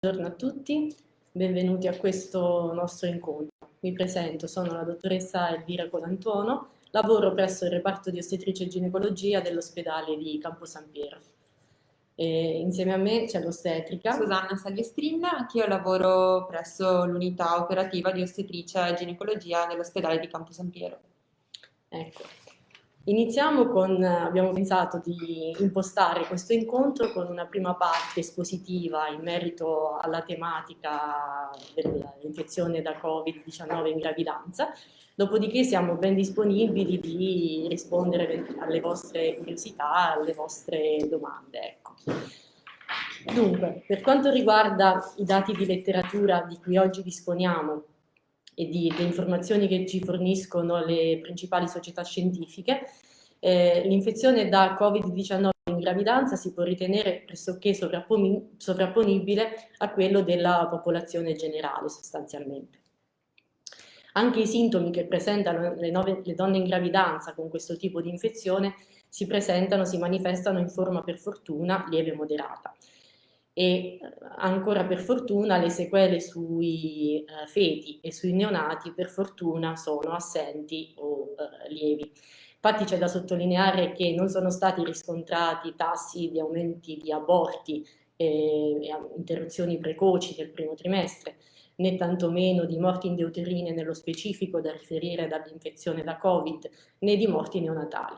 Buongiorno a tutti, benvenuti a questo nostro incontro. Mi presento, sono la dottoressa Elvira Colantuono, lavoro presso il reparto di ostetricia e ginecologia dell'ospedale di Campo San Piero. Insieme a me c'è l'ostetrica Susanna Salvestrin, anch'io lavoro presso l'unità operativa di ostetricia e ginecologia dell'ospedale di Campo San Piero. Ecco. Abbiamo pensato di impostare questo incontro con una prima parte espositiva in merito alla tematica dell'infezione da Covid-19 in gravidanza, dopodiché siamo ben disponibili di rispondere alle vostre curiosità, alle vostre domande. Ecco. Dunque, per quanto riguarda i dati di letteratura di cui oggi disponiamo, e le informazioni che ci forniscono le principali società scientifiche, l'infezione da Covid-19 in gravidanza si può ritenere pressoché sovrapponibile a quello della popolazione generale sostanzialmente. Anche i sintomi che presentano le donne in gravidanza con questo tipo di infezione si manifestano in forma per fortuna lieve e moderata. E ancora per fortuna le sequele sui feti e sui neonati per fortuna sono assenti o lievi. Infatti c'è da sottolineare che non sono stati riscontrati tassi di aumenti di aborti e interruzioni precoci del primo trimestre, né tantomeno di morti indeuterine nello specifico da riferire dall'infezione da Covid, né di morti neonatali.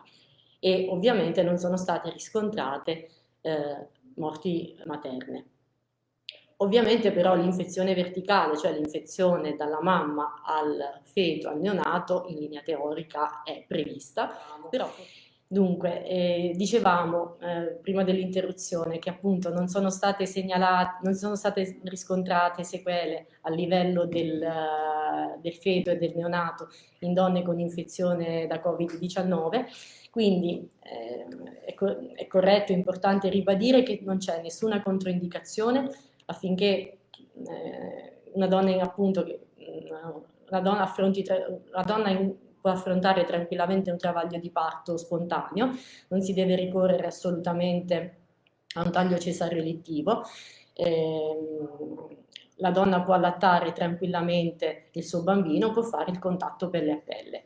E ovviamente non sono state riscontrate morti materne. Ovviamente però l'infezione verticale, cioè l'infezione dalla mamma al feto, al neonato, in linea teorica è prevista. Però, dunque, dicevamo prima dell'interruzione che appunto non sono state riscontrate sequele a livello del feto e del neonato in donne con infezione da Covid-19. Quindi è corretto, è importante ribadire che non c'è nessuna controindicazione affinché una donna appunto può affrontare tranquillamente un travaglio di parto spontaneo, non si deve ricorrere assolutamente a un taglio cesareo elettivo. La donna può allattare tranquillamente il suo bambino, può fare il contatto pelle a pelle.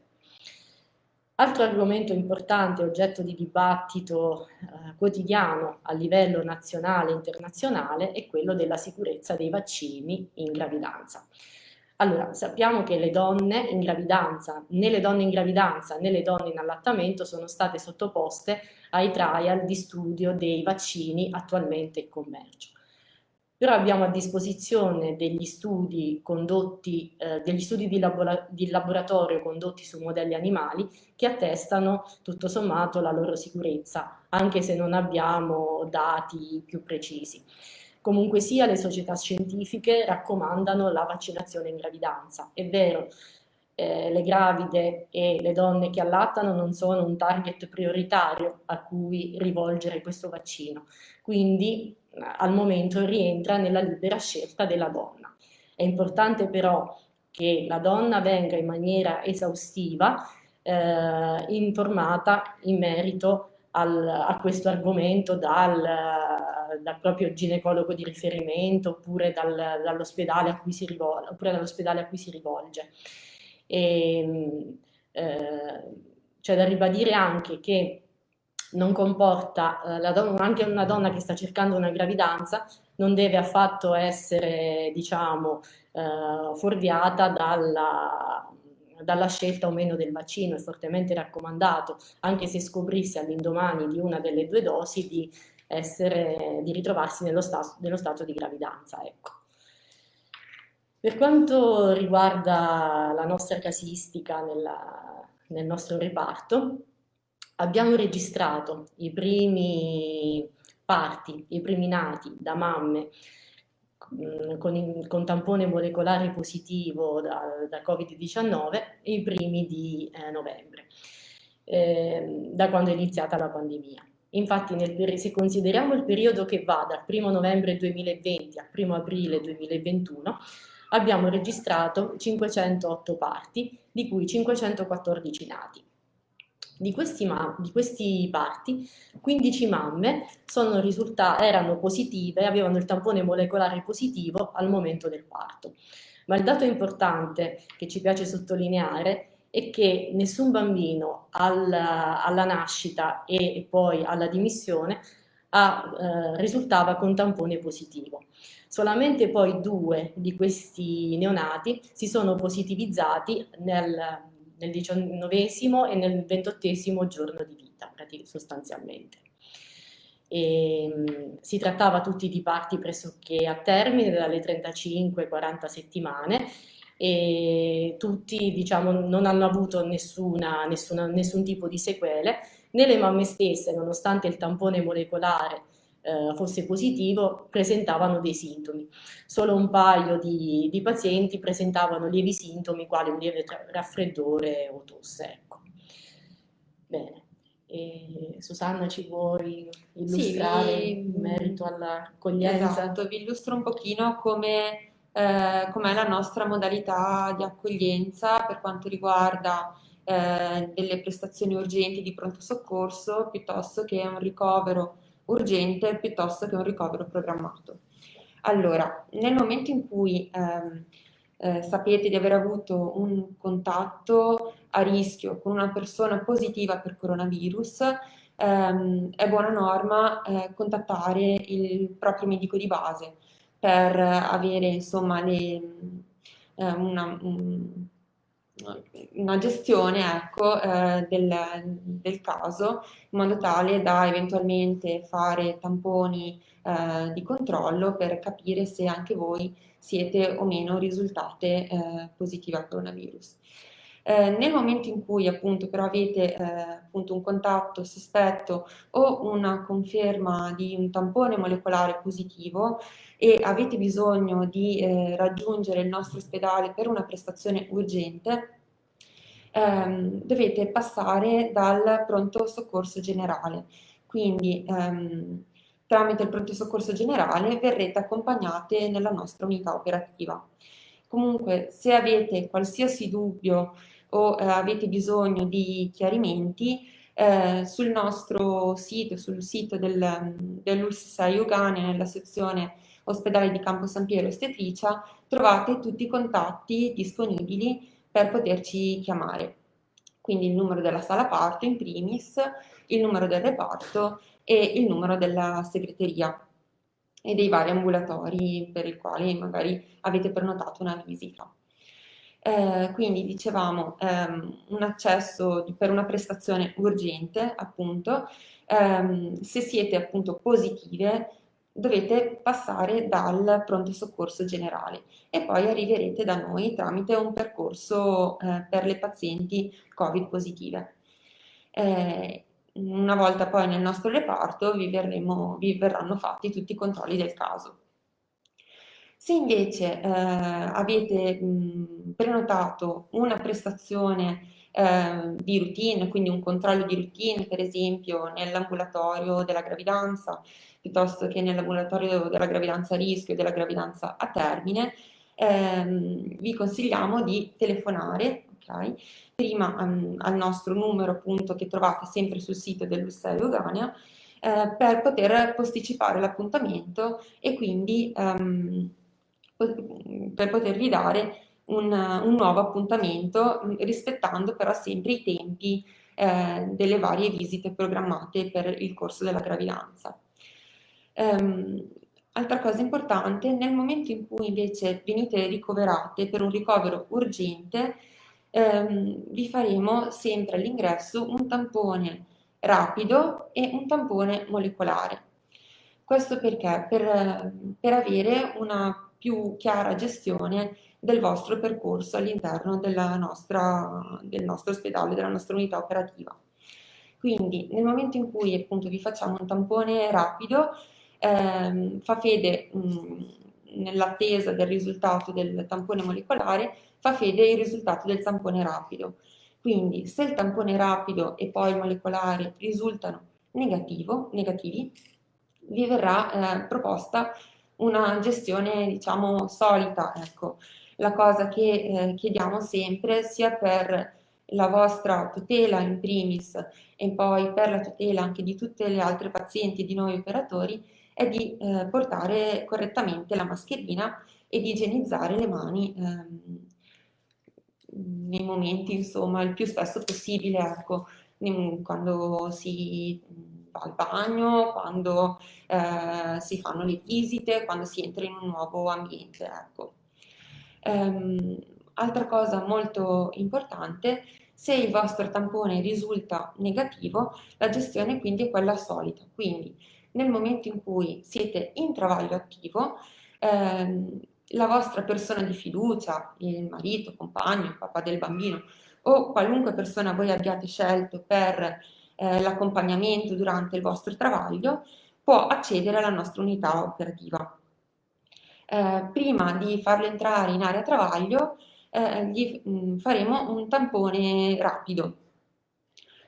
Altro argomento importante, oggetto di dibattito quotidiano a livello nazionale e internazionale, è quello della sicurezza dei vaccini in gravidanza. Allora, sappiamo che le donne in gravidanza, né le donne in gravidanza né le donne in allattamento sono state sottoposte ai trial di studio dei vaccini attualmente in commercio. Però abbiamo a disposizione degli studi di laboratorio condotti su modelli animali che attestano tutto sommato la loro sicurezza, anche se non abbiamo dati più precisi. Comunque sia, le società scientifiche raccomandano la vaccinazione in gravidanza. È vero, le gravide e le donne che allattano non sono un target prioritario a cui rivolgere questo vaccino, quindi al momento rientra nella libera scelta della donna. È importante però che la donna venga in maniera esaustiva informata in merito a questo argomento dal proprio ginecologo di riferimento oppure dall'ospedale a cui si rivolge. C'è da ribadire anche che non comporta, anche una donna che sta cercando una gravidanza non deve affatto essere, diciamo, fuorviata dalla scelta o meno del vaccino. È fortemente raccomandato, anche se scoprisse all'indomani di una delle due dosi, di ritrovarsi nello stato di gravidanza. Ecco. Per quanto riguarda la nostra casistica nel nostro reparto, abbiamo registrato i primi parti, i primi nati da mamme con tampone molecolare positivo da Covid-19 e i primi di novembre, da quando è iniziata la pandemia. Infatti, se consideriamo il periodo che va dal 1 novembre 2020 al 1 aprile 2021, abbiamo registrato 508 parti, di cui 514 nati. Di questi parti, 15 mamme erano positive, avevano il tampone molecolare positivo al momento del parto. Ma il dato importante che ci piace sottolineare è che nessun bambino alla nascita e poi alla dimissione risultava con tampone positivo. Solamente poi 2 di questi neonati si sono positivizzati nel 19° e nel 28° giorno di vita, sostanzialmente. Si trattava tutti di parti pressoché a termine, dalle 35-40 settimane, e tutti, diciamo, non hanno avuto nessun tipo di sequele, né le mamme stesse, nonostante il tampone molecolare fosse positivo, presentavano dei sintomi. Solo un paio di pazienti presentavano lievi sintomi, quali un lieve raffreddore o tosse. Ecco. Bene. Susanna, ci vuoi illustrare in merito all'accoglienza? Esatto, vi illustro un pochino com'è la nostra modalità di accoglienza per quanto riguarda delle prestazioni urgenti di pronto soccorso piuttosto che un ricovero urgente piuttosto che un ricovero programmato. Allora, nel momento in cui sapete di aver avuto un contatto a rischio con una persona positiva per coronavirus, è buona norma contattare il proprio medico di base per avere insomma una gestione, ecco, del caso, in modo tale da eventualmente fare tamponi di controllo per capire se anche voi siete o meno risultate positive al coronavirus. Nel momento in cui appunto però avete appunto un contatto sospetto o una conferma di un tampone molecolare positivo e avete bisogno di raggiungere il nostro ospedale per una prestazione urgente, dovete passare dal pronto soccorso generale. Quindi tramite il pronto soccorso generale verrete accompagnate nella nostra unità operativa. Comunque, se avete qualsiasi dubbio o avete bisogno di chiarimenti, sul nostro sito, sul sito dell'ULSS 6 Euganea, nella sezione ospedale di Campo San Piero Ostetricia, trovate tutti i contatti disponibili per poterci chiamare. Quindi il numero della sala parto in primis, il numero del reparto e il numero della segreteria e dei vari ambulatori per i quali magari avete prenotato una visita. Quindi dicevamo un accesso per una prestazione urgente, appunto, se siete appunto positive dovete passare dal pronto soccorso generale e poi arriverete da noi tramite un percorso per le pazienti Covid positive. Una volta poi nel nostro reparto vi verranno fatti tutti i controlli del caso. Se invece avete prenotato una prestazione di routine, quindi un controllo di routine, per esempio nell'ambulatorio della gravidanza, piuttosto che nell'ambulatorio della gravidanza a rischio e della gravidanza a termine, vi consigliamo di telefonare, okay? Prima al nostro numero appunto che trovate sempre sul sito dell'ULSS 6 Euganea per poter posticipare l'appuntamento e quindi per potervi dare un nuovo appuntamento rispettando però sempre i tempi delle varie visite programmate per il corso della gravidanza. Altra cosa importante, nel momento in cui invece venite ricoverate per un ricovero urgente, vi faremo sempre all'ingresso un tampone rapido e un tampone molecolare. Questo perché? Per avere una più chiara gestione del vostro percorso all'interno del nostro ospedale, della nostra unità operativa. Quindi nel momento in cui appunto vi facciamo un tampone rapido, fa fede nell'attesa del risultato del tampone molecolare, fa fede il risultato del tampone rapido. Quindi se il tampone rapido e poi il molecolare risultano negativi, vi verrà proposta una gestione, diciamo, solita. Ecco, la cosa che chiediamo sempre sia per la vostra tutela in primis e poi per la tutela anche di tutte le altre pazienti e di noi operatori è di portare correttamente la mascherina e di igienizzare le mani nei momenti, insomma, il più spesso possibile, ecco, quando si va al bagno, quando si fanno le visite, quando si entra in un nuovo ambiente, ecco. Altra cosa molto importante, se il vostro tampone risulta negativo, la gestione quindi è quella solita. Quindi nel momento in cui siete in travaglio attivo, la vostra persona di fiducia, il marito, il compagno, il papà del bambino o qualunque persona voi abbiate scelto per l'accompagnamento durante il vostro travaglio, può accedere alla nostra unità operativa. Prima di farlo entrare in area travaglio, gli faremo un tampone rapido.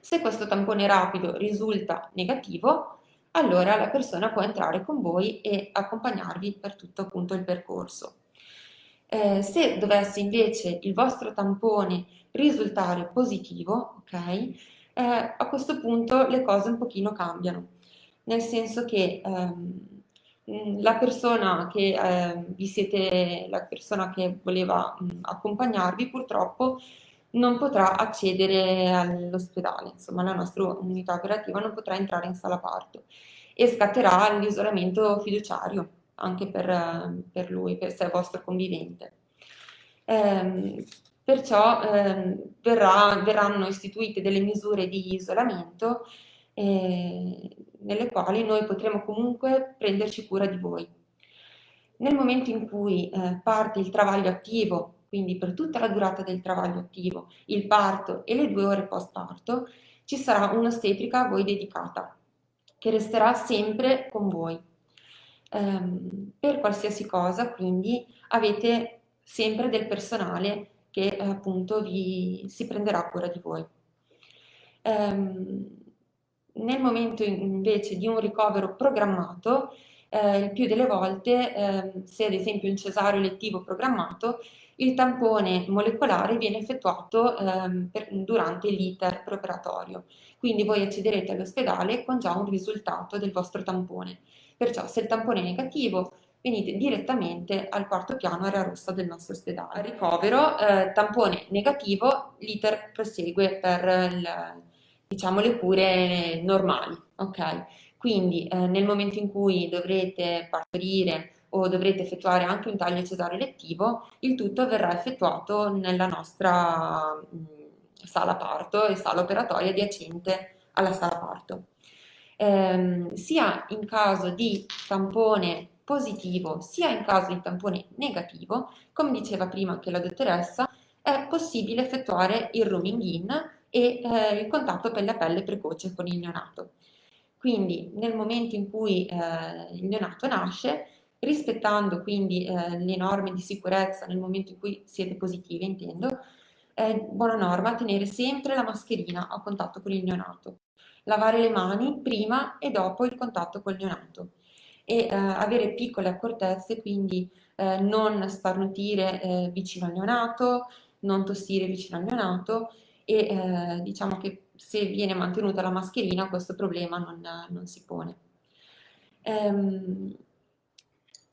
Se questo tampone rapido risulta negativo, allora la persona può entrare con voi e accompagnarvi per tutto appunto il percorso. Se dovesse invece il vostro tampone risultare positivo, ok, a questo punto le cose un pochino cambiano, nel senso che la persona che la persona che voleva accompagnarvi purtroppo non potrà accedere all'ospedale, insomma la nostra unità operativa non potrà entrare in sala parto e scatterà l'isolamento fiduciario anche per lui, se è vostro convivente. Perciò verranno istituite delle misure di isolamento nelle quali noi potremo comunque prenderci cura di voi. Nel momento in cui parte il travaglio attivo, quindi per tutta la durata del travaglio attivo, il parto e le 2 ore post parto, ci sarà un'ostetrica a voi dedicata, che resterà sempre con voi. Per qualsiasi cosa, quindi, avete sempre del personale che appunto si prenderà cura di voi. Nel momento invece di un ricovero programmato, il più delle volte, se ad esempio un cesareo elettivo programmato, il tampone molecolare viene effettuato durante l'iter preoperatorio. Quindi voi accederete all'ospedale con già un risultato del vostro tampone. Perciò se il tampone è negativo, venite direttamente al quarto piano area rossa del nostro ospedale. Al ricovero, tampone negativo, l'iter prosegue per diciamo, le cure normali, ok? Quindi nel momento in cui dovrete partorire o dovrete effettuare anche un taglio cesareo elettivo, il tutto verrà effettuato nella nostra sala parto e sala operatoria adiacente alla sala parto. Sia in caso di tampone positivo sia in caso di tampone negativo, come diceva prima anche la dottoressa, è possibile effettuare il rooming in e il contatto pelle a pelle precoce con il neonato. Quindi nel momento in cui il neonato nasce, rispettando quindi le norme di sicurezza nel momento in cui siete positivi, intendo, è buona norma tenere sempre la mascherina a contatto con il neonato, lavare le mani prima e dopo il contatto col neonato e avere piccole accortezze, quindi non starnutire vicino al neonato, non tossire vicino al neonato e diciamo che se viene mantenuta la mascherina questo problema non si pone.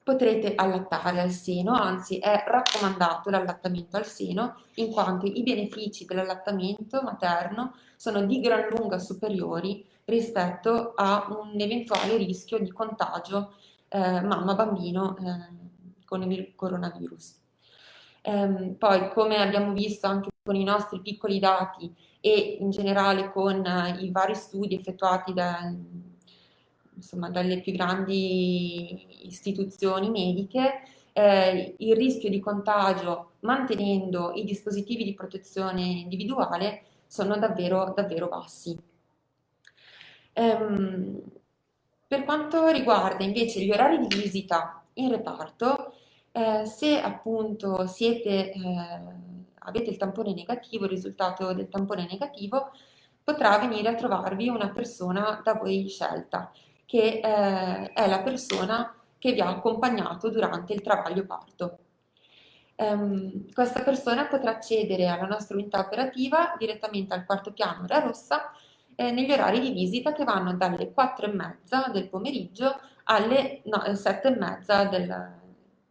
Potrete allattare al seno, anzi è raccomandato l'allattamento al seno in quanto i benefici dell'allattamento materno sono di gran lunga superiori rispetto a un eventuale rischio di contagio mamma-bambino con il coronavirus. Poi, come abbiamo visto anche con i nostri piccoli dati e in generale con i vari studi effettuati insomma, dalle più grandi istituzioni mediche, il rischio di contagio mantenendo i dispositivi di protezione individuale sono davvero, davvero bassi. Per quanto riguarda invece gli orari di visita in reparto, se appunto avete il tampone negativo, il risultato del tampone negativo, potrà venire a trovarvi una persona da voi scelta, che è la persona che vi ha accompagnato durante il travaglio parto. Questa persona potrà accedere alla nostra unità operativa direttamente al quarto piano ora rossa negli orari di visita che vanno dalle 4:30 del pomeriggio alle 7:30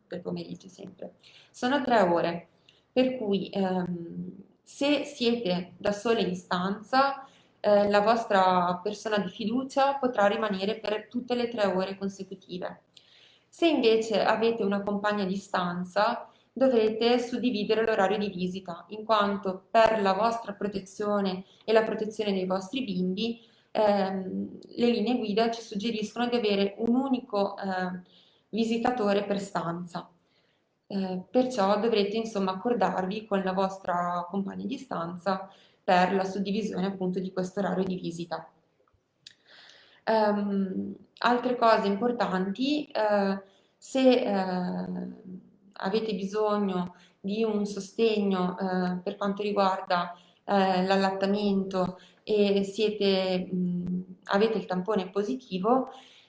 del pomeriggio sempre. Sono 3 ore, per cui se siete da sole in stanza, la vostra persona di fiducia potrà rimanere per tutte le 3 ore consecutive. Se invece avete una compagna di stanza, dovrete suddividere l'orario di visita, in quanto per la vostra protezione e la protezione dei vostri bimbi, le linee guida ci suggeriscono di avere un unico visitatore per stanza. Perciò dovrete insomma accordarvi con la vostra compagna di stanza per la suddivisione appunto di questo orario di visita. Altre cose importanti, se avete bisogno di un sostegno per quanto riguarda l'allattamento e avete il tampone positivo,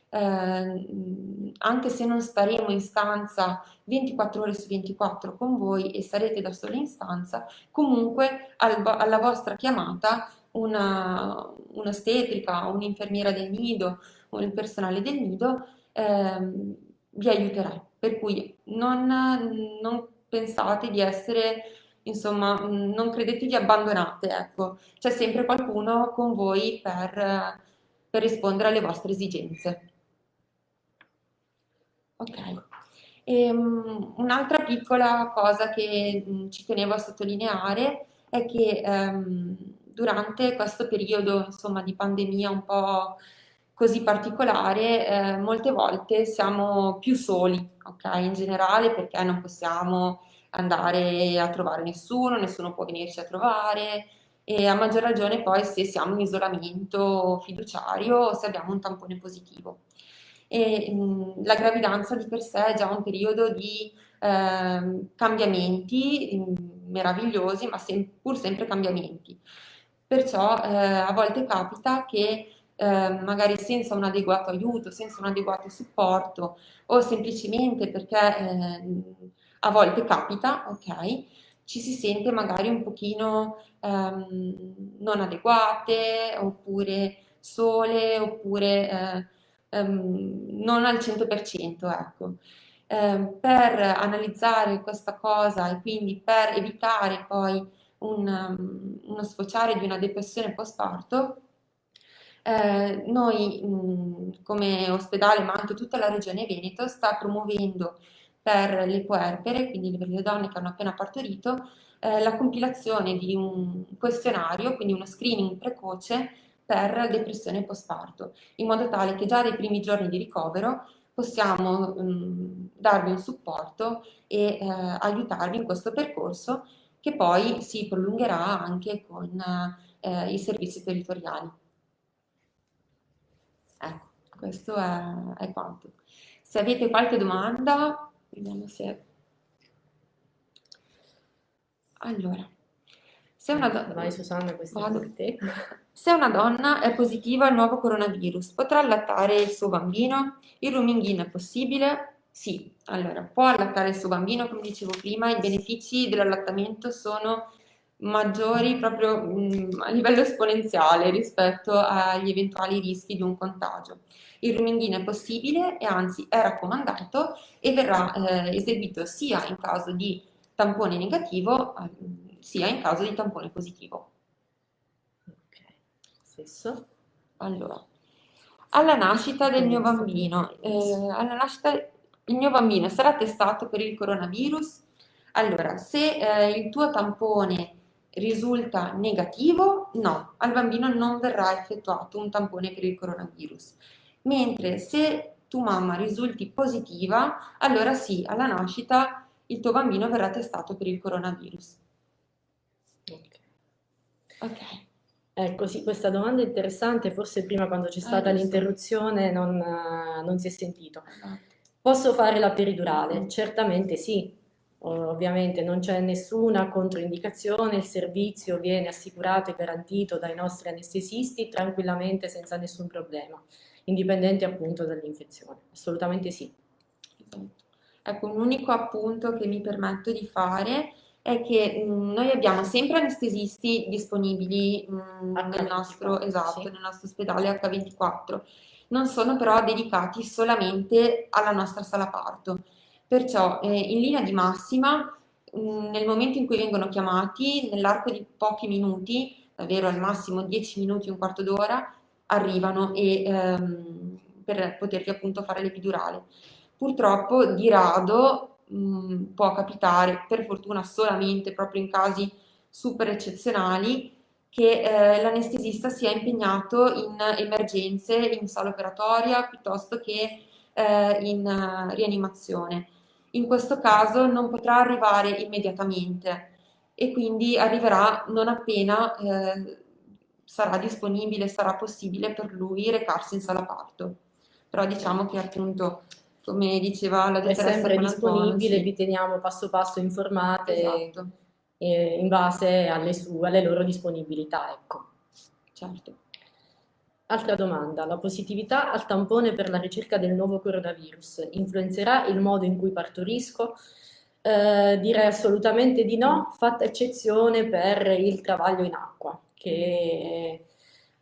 anche se non staremo in stanza 24 ore su 24 con voi e sarete da sole in stanza, comunque alla vostra chiamata un'ostetrica, un'infermiera del nido o il personale del nido vi aiuterà. Per cui non pensate di essere, insomma, non credetevi abbandonate, ecco, c'è sempre qualcuno con voi per rispondere alle vostre esigenze. Ok. Un'altra piccola cosa che ci tenevo a sottolineare è che durante questo periodo, insomma, di pandemia un po' così particolare, molte volte siamo più soli, ok? In generale perché non possiamo andare a trovare nessuno, nessuno può venirci a trovare e a maggior ragione poi se siamo in isolamento fiduciario o se abbiamo un tampone positivo. La gravidanza di per sé è già un periodo di cambiamenti meravigliosi, ma pur sempre cambiamenti. Perciò a volte capita che magari senza un adeguato aiuto, senza un adeguato supporto o semplicemente perché a volte capita, ok? Ci si sente magari un pochino non adeguate oppure sole oppure non al 100%, ecco. Per analizzare questa cosa e quindi per evitare poi uno sfociare di una depressione postparto, noi come ospedale, ma anche tutta la regione Veneto, sta promuovendo per le puerpere, quindi per le donne che hanno appena partorito, la compilazione di un questionario, quindi uno screening precoce per depressione postparto, in modo tale che già dai primi giorni di ricovero possiamo darvi un supporto e aiutarvi in questo percorso che poi si prolungherà anche con i servizi territoriali. Ecco, questo è quanto. Se avete qualche domanda, vediamo se... Allora, se una Vai Susanna, questo è per te. Se una donna è positiva al nuovo coronavirus, potrà allattare il suo bambino? Il rooming in è possibile? Sì, allora, può allattare il suo bambino, come dicevo prima, i benefici dell'allattamento sono maggiori proprio a livello esponenziale rispetto agli eventuali rischi di un contagio. Il rooming in è possibile e anzi è raccomandato e verrà eseguito sia in caso di tampone negativo sia in caso di tampone positivo. Ok, stesso. Allora, alla nascita del mio bambino, il mio bambino sarà testato per il coronavirus? Allora, se il tuo tampone risulta negativo, no, al bambino non verrà effettuato un tampone per il coronavirus. Mentre se tua mamma risulti positiva, allora sì, alla nascita il tuo bambino verrà testato per il coronavirus. Ok. Ecco, sì, questa domanda è interessante, forse prima quando c'è stata l'interruzione non si è sentito. Posso fare la peridurale? Certamente sì, ovviamente non c'è nessuna controindicazione, il servizio viene assicurato e garantito dai nostri anestesisti tranquillamente senza nessun problema, indipendente appunto dall'infezione, assolutamente sì. Ecco, un unico appunto che mi permetto di fare è che noi abbiamo sempre anestesisti disponibili nel nostro, H24, esatto, sì. nel nostro ospedale H24. Non sono però dedicati solamente alla nostra sala parto. Perciò, in linea di massima, nel momento in cui vengono chiamati, nell'arco di pochi minuti, davvero al massimo 10 minuti, un quarto d'ora, arrivano per poterti appunto fare l'epidurale. Purtroppo di rado può capitare, per fortuna solamente proprio in casi super eccezionali, che l'anestesista sia impegnato in emergenze in sala operatoria piuttosto che in rianimazione. In questo caso non potrà arrivare immediatamente e quindi arriverà non appena sarà disponibile, sarà possibile per lui recarsi in sala parto. Però diciamo che appunto, come diceva la È dottoressa sempre Colantuono, disponibile, vi sì, teniamo passo passo informate esatto, in base alle loro disponibilità, ecco. certo. Altra domanda, la positività al tampone per la ricerca del nuovo coronavirus influenzerà il modo in cui partorisco? Direi assolutamente di no, fatta eccezione per il travaglio in acqua, che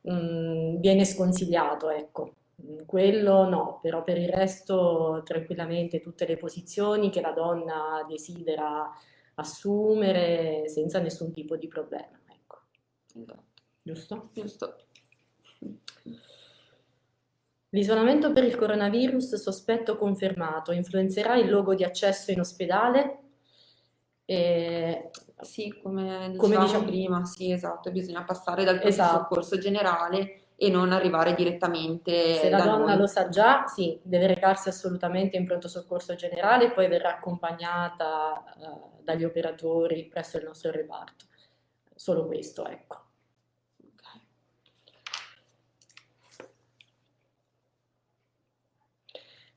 viene sconsigliato, ecco. Quello no, però per il resto tranquillamente tutte le posizioni che la donna desidera assumere senza nessun tipo di problema, ecco. Esatto, Giusto? giusto. L'isolamento per il coronavirus sospetto confermato influenzerà il luogo di accesso in ospedale? E, Sì, come come dicevamo diciamo, prima, sì, esatto, bisogna passare dal pronto esatto. soccorso generale e non arrivare Se direttamente la da donna lo noi. sa già, sì, deve recarsi assolutamente in pronto soccorso generale, poi verrà accompagnata dagli operatori presso il nostro reparto. Solo questo, ecco. Ok.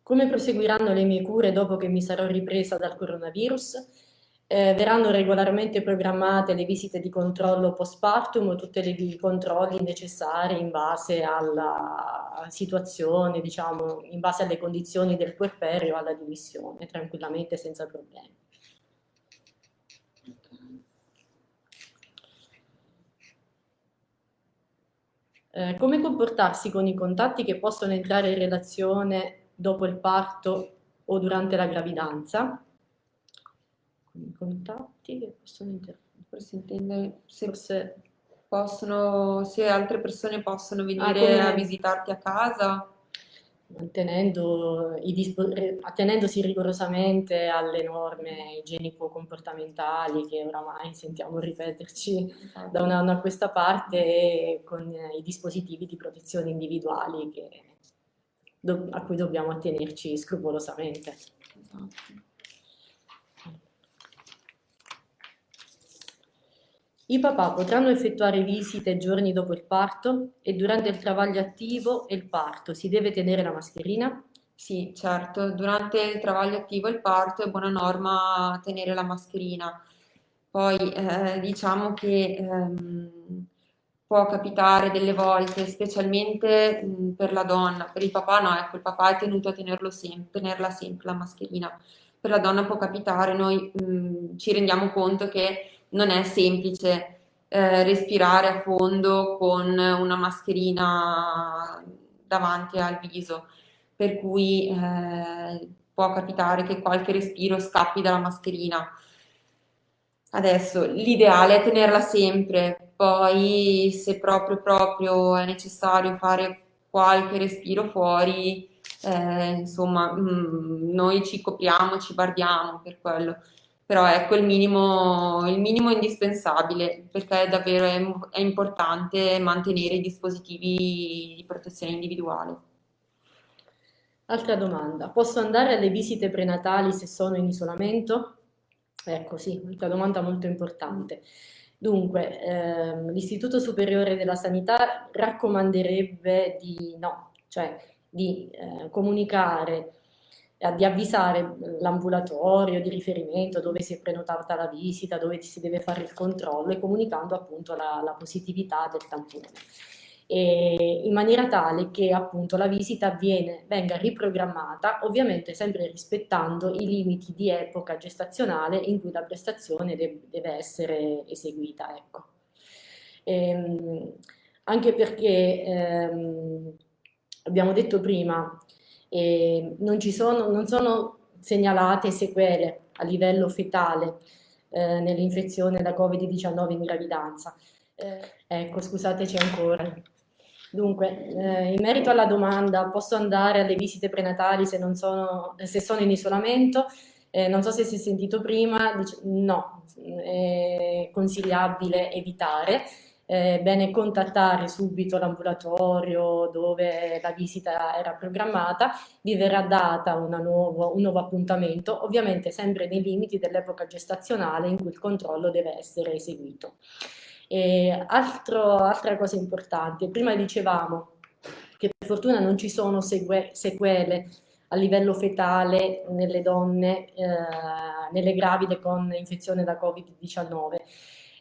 Come proseguiranno le mie cure dopo che mi sarò ripresa dal coronavirus? Verranno regolarmente programmate le visite di controllo postpartum, tutti i controlli necessari in base alla situazione, diciamo, in base alle condizioni del puerperio, alla dimissione, tranquillamente senza problemi. Come comportarsi con i contatti che possono entrare in relazione dopo il parto o durante la gravidanza? Con i contatti che possono entrare. Forse intende se Forse possono, se altre persone possono venire a come visitarti a casa. attenendosi rigorosamente alle norme igienico-comportamentali che oramai sentiamo ripeterci da un Infatti, anno a questa parte e con i dispositivi di protezione individuali a cui dobbiamo attenerci scrupolosamente. esatto. I papà potranno effettuare visite giorni dopo il parto e durante il travaglio attivo e il parto si deve tenere la mascherina? Sì, certo, durante il travaglio attivo e il parto è buona norma tenere la mascherina. Poi diciamo che può capitare delle volte, specialmente per la donna, per il papà no, ecco, il papà è tenuto a tenerla sempre la mascherina. Per la donna può capitare, noi ci rendiamo conto che non è semplice respirare a fondo con una mascherina davanti al viso, per cui può capitare che qualche respiro scappi dalla mascherina. Adesso l'ideale è tenerla sempre, poi se proprio è necessario fare qualche respiro fuori, insomma, noi ci copriamo, ci guardiamo per quello. Però ecco il minimo indispensabile, perché è importante mantenere i dispositivi di protezione individuale. Altra domanda, posso andare alle visite prenatali se sono in isolamento? Ecco, sì, un'altra domanda molto importante. Dunque, l'Istituto Superiore della Sanità raccomanderebbe di no, cioè di comunicare, di avvisare l'ambulatorio di riferimento dove si è prenotata la visita, dove si deve fare il controllo e comunicando appunto la positività del tampone. in maniera tale che appunto la visita venga riprogrammata, ovviamente sempre rispettando i limiti di epoca gestazionale in cui la prestazione deve essere eseguita. Ecco. Anche perché abbiamo detto prima, non sono segnalate sequele a livello fetale nell'infezione da Covid-19 in gravidanza. Ecco, scusateci ancora. Dunque, in merito alla domanda, posso andare alle visite prenatali se sono in isolamento? Non so se si è sentito prima, no, è consigliabile evitare. È bene contattare subito l'ambulatorio dove la visita era programmata, vi verrà data un nuovo appuntamento, ovviamente sempre nei limiti dell'epoca gestazionale in cui il controllo deve essere eseguito. Altra cosa importante, prima dicevamo che per fortuna non ci sono sequele a livello fetale nelle donne, nelle gravide con infezione da Covid-19.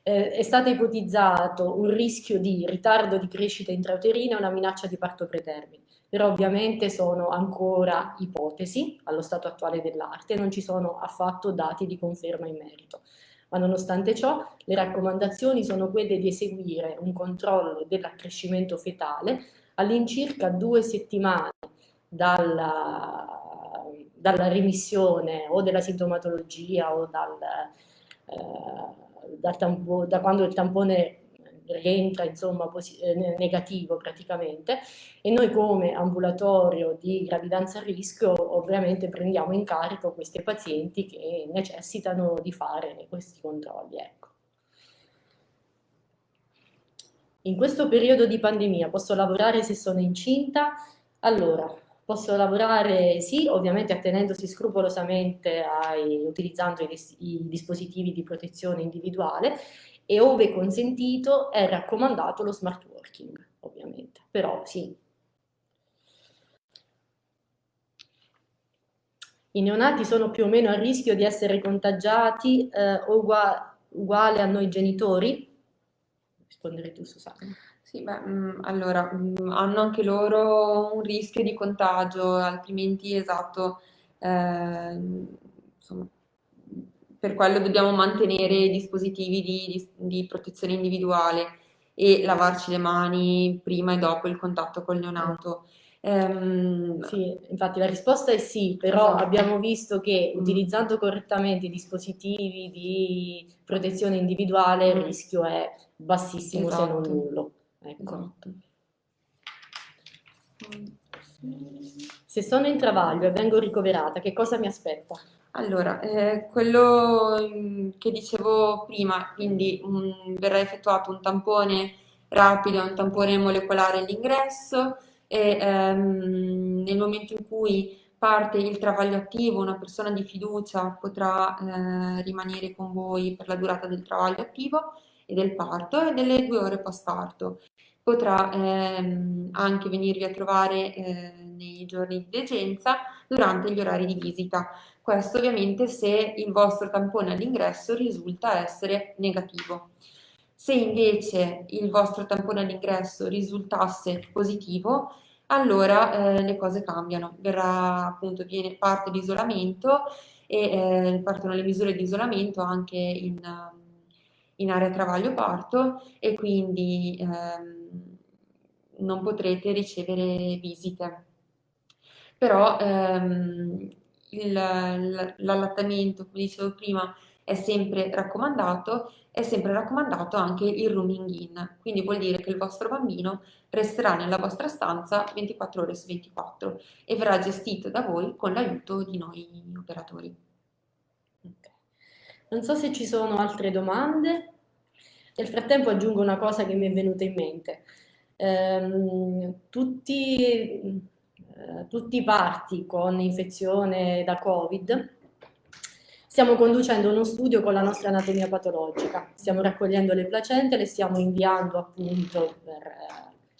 È stato ipotizzato un rischio di ritardo di crescita intrauterina e una minaccia di parto pretermine, però ovviamente sono ancora ipotesi allo stato attuale dell'arte, non ci sono affatto dati di conferma in merito. Ma nonostante ciò, le raccomandazioni sono quelle di eseguire un controllo dell'accrescimento fetale all'incirca 2 settimane dalla remissione o della sintomatologia o da quando il tampone rientra insomma negativo praticamente, e noi come ambulatorio di gravidanza a rischio ovviamente prendiamo in carico questi pazienti che necessitano di fare questi controlli. Ecco. In questo periodo di pandemia posso lavorare se sono incinta? Allora, posso lavorare sì, ovviamente attenendosi scrupolosamente utilizzando i dispositivi di protezione individuale, e ove consentito è raccomandato lo smart working, ovviamente, però sì. I neonati sono più o meno a rischio di essere contagiati uguale a noi genitori? Rispondere tu, Susanna. Sì, beh, allora, hanno anche loro un rischio di contagio, altrimenti, esatto, insomma, per quello dobbiamo mantenere i dispositivi di protezione individuale e lavarci le mani prima e dopo il contatto col neonato. Sì, infatti la risposta è sì, però Esatto. abbiamo visto che utilizzando correttamente i dispositivi di protezione individuale il rischio è bassissimo, se non Esatto. nullo. Ecco. Esatto. Se sono in travaglio e vengo ricoverata, che cosa mi aspetta? Allora, quello che dicevo prima, quindi verrà effettuato un tampone rapido, un tampone molecolare all'ingresso e nel momento in cui parte il travaglio attivo, una persona di fiducia potrà rimanere con voi per la durata del travaglio attivo e del parto e delle 2 ore post parto. Potrà anche venirvi a trovare nei giorni di degenza durante gli orari di visita. Questo ovviamente se il vostro tampone all'ingresso risulta essere negativo. Se invece il vostro tampone all'ingresso risultasse positivo, allora le cose cambiano. Parte l'isolamento e partono le misure di isolamento anche in area travaglio parto e quindi non potrete ricevere visite. Però l'allattamento, come dicevo prima, è sempre raccomandato anche il rooming in, quindi vuol dire che il vostro bambino resterà nella vostra stanza 24 ore su 24 e verrà gestito da voi con l'aiuto di noi operatori. Okay. Non so se ci sono altre domande. Nel frattempo aggiungo una cosa che mi è venuta in mente. Tutti i parti con infezione da Covid stiamo conducendo uno studio con la nostra anatomia patologica, stiamo raccogliendo le placente, le stiamo inviando appunto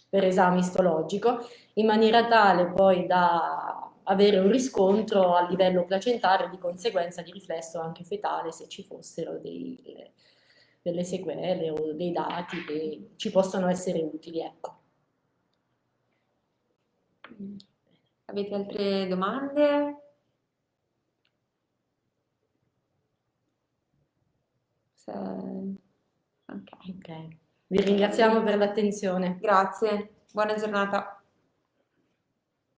per esame istologico, in maniera tale poi da avere un riscontro a livello placentario e di conseguenza di riflesso anche fetale se ci fossero delle sequele o dei dati che ci possono essere utili. Ecco. Avete altre domande? Ok. Ok. Vi ringraziamo per l'attenzione. Grazie, buona giornata.